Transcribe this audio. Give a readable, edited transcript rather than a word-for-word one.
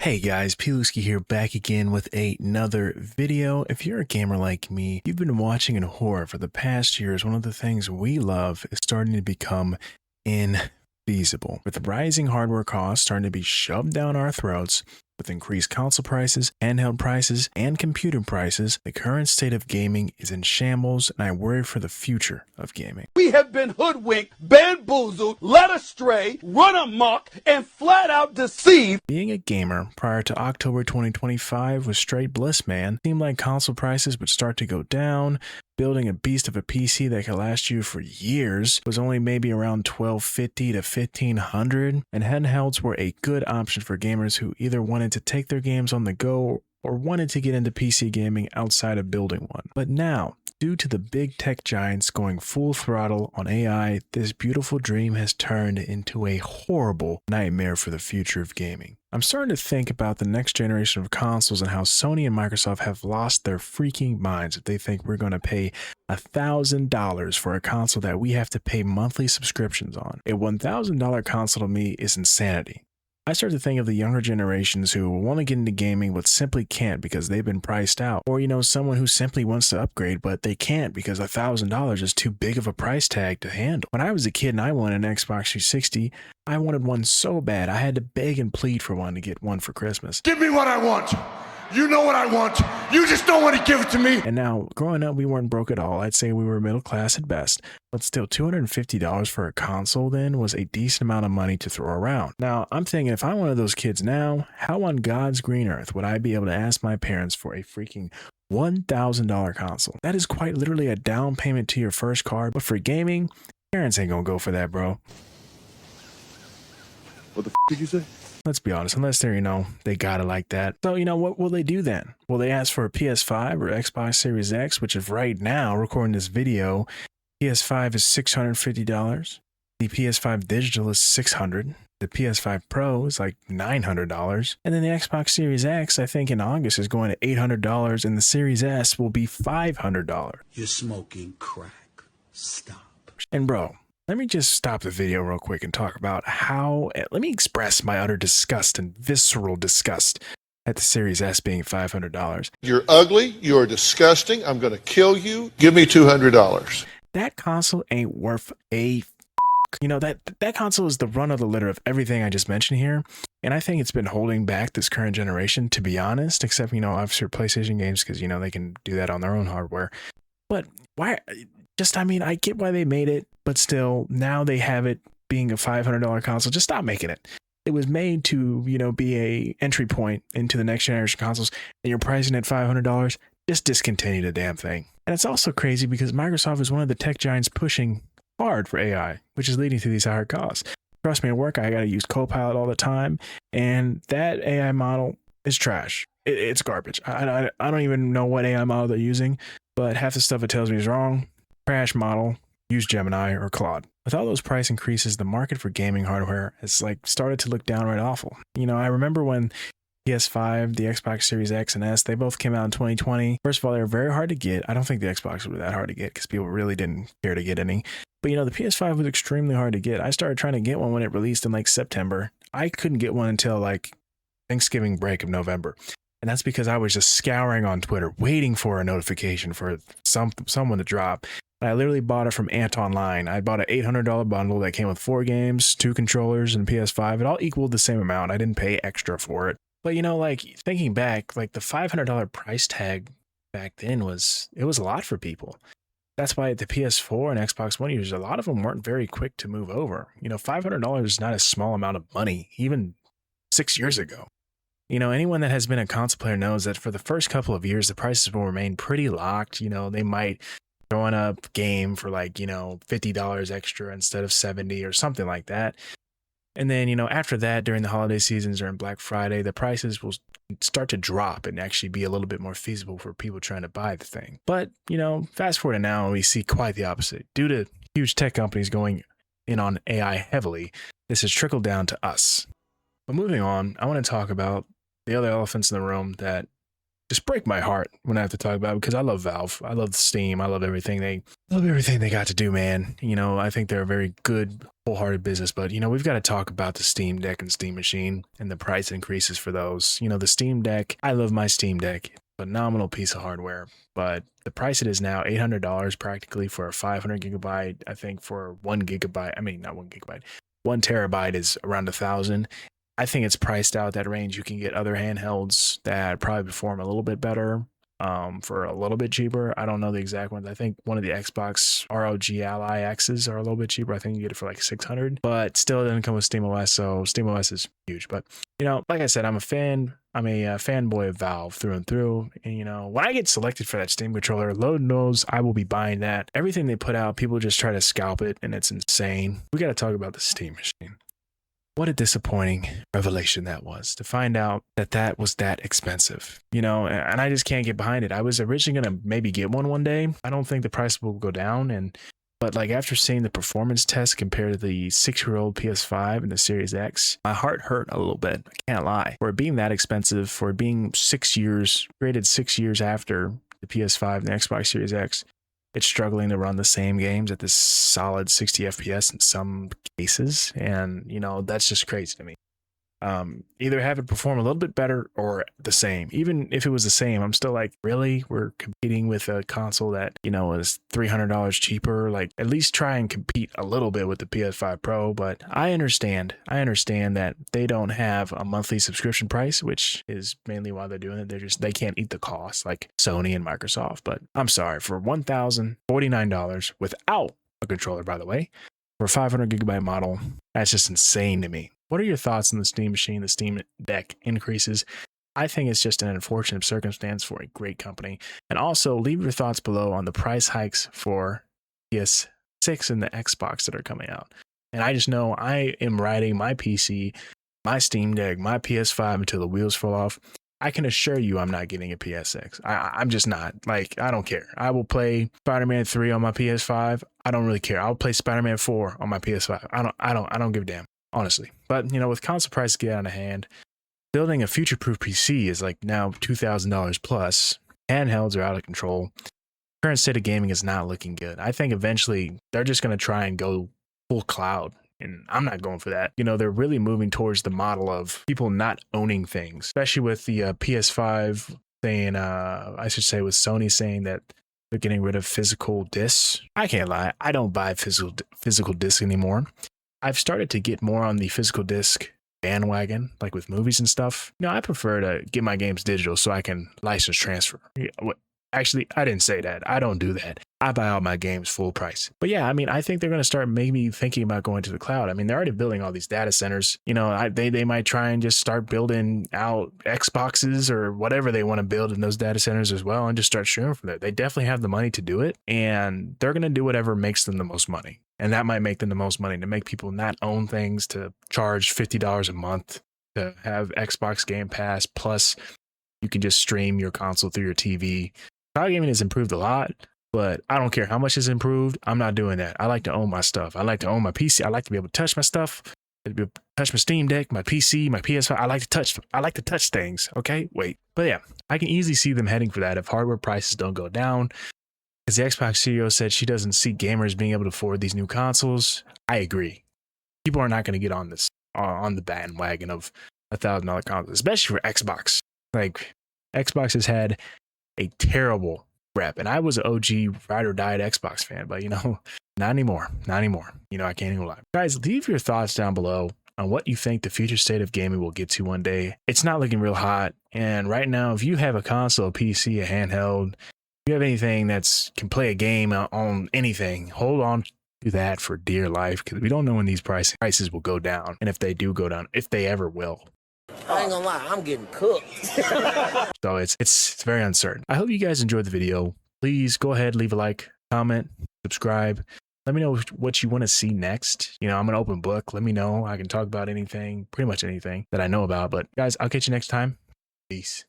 Hey guys, Piluski here, back again with another video. If you're a gamer like me, you've been watching in horror for the past years. One of the things we love is starting to become infeasible. With rising hardware costs starting to be shoved down our throats, with increased console prices, handheld prices, and computer prices, the current state of gaming is in shambles, and I worry for the future of gaming. We have been hoodwinked, bamboozled, led astray, run amok, and flat out deceived. Being a gamer prior to October 2025 was straight bliss, man. Seemed like console prices would start to go down. Building a beast of a PC that could last you for years was only maybe around $1,250 to $1,500, and handhelds were a good option for gamers who either wanted to take their games on the go or wanted to get into PC gaming outside of building one. But now, due to the big tech giants going full throttle on AI, this beautiful dream has turned into a horrible nightmare for the future of gaming. I'm starting to think about the next generation of consoles and how Sony and Microsoft have lost their freaking minds if they think we're going to pay $1,000 for a console that we have to pay monthly subscriptions on. A $1,000 console to me is insanity. I start to think of the younger generations who want to get into gaming but simply can't because they've been priced out. Or, someone who simply wants to upgrade but they can't because $1,000 is too big of a price tag to handle. When I was a kid and I wanted an Xbox 360, I wanted one so bad I had to beg and plead for one to get one for Christmas. Give me what I want. You know what I want. You just don't want to give it to me. And now, growing up, we weren't broke at all. I'd say we were middle class at best. But still, $250 for a console then was a decent amount of money to throw around. Now, I'm thinking if I'm one of those kids now, how on God's green earth would I be able to ask my parents for a freaking $1,000 console? That is quite literally a down payment to your first car. But for gaming, parents ain't gonna go for that, bro. What the did you say? Let's be honest, unless they're, they got it like that. So, what will they do then? Will they ask for a PS5 or Xbox Series X, which is right now, recording this video, PS5 is $650. The PS5 digital is $600. The PS5 Pro is like $900. And then the Xbox Series X, I think in August, is going to $800, and the Series S will be $500. You're smoking crack. Stop. And bro, let me just stop the video real quick and talk about let me express my utter disgust and visceral disgust at the Series S being $500. You're ugly. You're disgusting. I'm going to kill you. Give me $200. That console ain't worth a that console is the run of the litter of everything I just mentioned here. And I think it's been holding back this current generation, to be honest, except, obviously PlayStation games, because, they can do that on their own hardware. But why? I get why they made it, but still, now they have it being a $500 console. Just stop making it. It was made to, be a entry point into the next generation consoles, and you're pricing it $500. Just discontinue the damn thing. And it's also crazy because Microsoft is one of the tech giants pushing hard for AI, which is leading to these higher costs. Trust me, at work, I got to use Copilot all the time, and that AI model is trash. It's garbage. I don't even know what AI model they're using, but half the stuff it tells me is wrong. Crash model, use Gemini or Claude. With all those price increases, the market for gaming hardware has started to look downright awful. I remember when PS5, the Xbox Series X and S, they both came out in 2020. First of all, they were very hard to get. I don't think the Xbox was that hard to get because people really didn't care to get any. But the PS5 was extremely hard to get. I started trying to get one when it released in September. I couldn't get one until Thanksgiving break of November. And that's because I was just scouring on Twitter, waiting for a notification for someone to drop. I literally bought it from Ant Online. I bought an $800 bundle that came with 4 games, 2 controllers, and PS5. It all equaled the same amount. I didn't pay extra for it. But thinking back, the $500 price tag back then was a lot for people. That's why the PS4 and Xbox One users, a lot of them weren't very quick to move over. $500 is not a small amount of money, even 6 years ago. Anyone that has been a console player knows that for the first couple of years, the prices will remain pretty locked. They might throw in a game for $50 extra instead of $70 or something like that. And then, after that, during the holiday seasons or in Black Friday, the prices will start to drop and actually be a little bit more feasible for people trying to buy the thing. But, fast forward to now, we see quite the opposite. Due to huge tech companies going in on AI heavily, this has trickled down to us. But moving on, I want to talk about the other elephants in the room that just break my heart when I have to talk about it, because I love Valve. I love Steam. I love everything they got to do, man. You know, I think they're a very good, wholehearted business, but you know, we've got to talk about the Steam Deck and Steam Machine and the price increases for those. You know, the Steam Deck, I love my Steam Deck. Phenomenal piece of hardware, but the price it is now, $800 practically for a 500 gigabyte. I think for 1 gigabyte, I mean, not 1 gigabyte, 1 terabyte is around $1,000. I think it's priced out that range. You can get other handhelds that probably perform a little bit better for a little bit cheaper. I don't know the exact ones. I think one of the Xbox ROG Ally X's are a little bit cheaper. I think you get it for like $600, but still it doesn't come with SteamOS. So SteamOS is huge. But you know, like I said, I'm a fanboy of Valve through and through. And you know, when I get selected for that Steam controller, Lord knows I will be buying that. Everything they put out, people just try to scalp it, and it's insane. We got to talk about the Steam Machine. What a disappointing revelation that was, to find out that that was that expensive, you know, and I just can't get behind it. I was originally going to maybe get one day. I don't think the price will go down. But like after seeing the performance test compared to the 6-year-old PS5 and the Series X, my heart hurt a little bit. I can't lie. For it being that expensive, for it being 6 years, created 6 years after the PS5 and the Xbox Series X, it's struggling to run the same games at this solid 60 FPS in some cases. And, you know, that's just crazy to me. Either have it perform a little bit better or the same. Even if it was the same, I'm still like, really? We're competing with a console that, you know, is $300 cheaper. Like, at least try and compete a little bit with the PS5 Pro. But I understand that they don't have a monthly subscription price, which is mainly why they're doing it. They can't eat the cost like Sony and Microsoft. But I'm sorry, for $1,049 without a controller, by the way, for a 500 gigabyte model, that's just insane to me. What are your thoughts on the Steam Machine, the Steam Deck increases? I think it's just an unfortunate circumstance for a great company. And also leave your thoughts below on the price hikes for PS6 and the Xbox that are coming out. And I just know I am riding my PC, my Steam Deck, my PS5 until the wheels fall off. I can assure you I'm not getting a PS6. I'm just not. Like, I don't care. I will play Spider-Man 3 on my PS5. I don't really care. I'll play Spider-Man 4 on my PS5. I don't give a damn, honestly. But, you know, with console prices getting out of hand, building a future-proof PC is like now $2,000 plus. Handhelds are out of control. Current state of gaming is not looking good. I think eventually they're just going to try and go full cloud. And I'm not going for that. You know, they're really moving towards the model of people not owning things, especially with the PS5 saying, I should say with Sony saying that they're getting rid of physical discs. I can't lie. I don't buy physical discs anymore. I've started to get more on the physical disc bandwagon, like with movies and stuff. You know, I prefer to get my games digital so I can license transfer. Actually, I didn't say that. I don't do that. I buy all my games full price. But yeah, I mean, I think they're going to start maybe thinking about going to the cloud. I mean, they're already building all these data centers. You know, they might try and just start building out Xboxes or whatever they want to build in those data centers as well and just start streaming from there. They definitely have the money to do it, and they're going to do whatever makes them the most money. And that might make them the most money, to make people not own things, to charge $50 a month, to have Xbox Game Pass, plus you can just stream your console through your TV. Cloud gaming has improved a lot, but I don't care how much it's improved. I'm not doing that. I like to own my stuff. I like to own my PC. I like to be able to touch my stuff. I like to be able to touch my Steam Deck, my PC, my PS5. I like to touch things. Okay, wait. But yeah, I can easily see them heading for that if hardware prices don't go down. Because the Xbox CEO said she doesn't see gamers being able to afford these new consoles. I agree. People are not going to get on this on the bandwagon of $1,000 consoles, especially for Xbox. Like, Xbox has had a terrible rep, and I was an OG ride or die Xbox fan, but you know, not anymore. You know, I can't even lie. Guys, leave your thoughts down below on what you think the future state of gaming will get to one day. It's not looking real hot, and right now, if you have a console, a PC, a handheld, if you have anything that's can play a game on anything, hold on to that for dear life, because we don't know when these prices will go down, and if they do go down, if they ever will. I ain't gonna lie, I'm getting cooked. So it's very uncertain. I hope you guys enjoyed the video. Please go ahead, leave a like, comment, subscribe. Let me know what you want to see next. You know, I'm an open book. Let me know. I can talk about anything, pretty much anything that I know about. But guys, I'll catch you next time. Peace.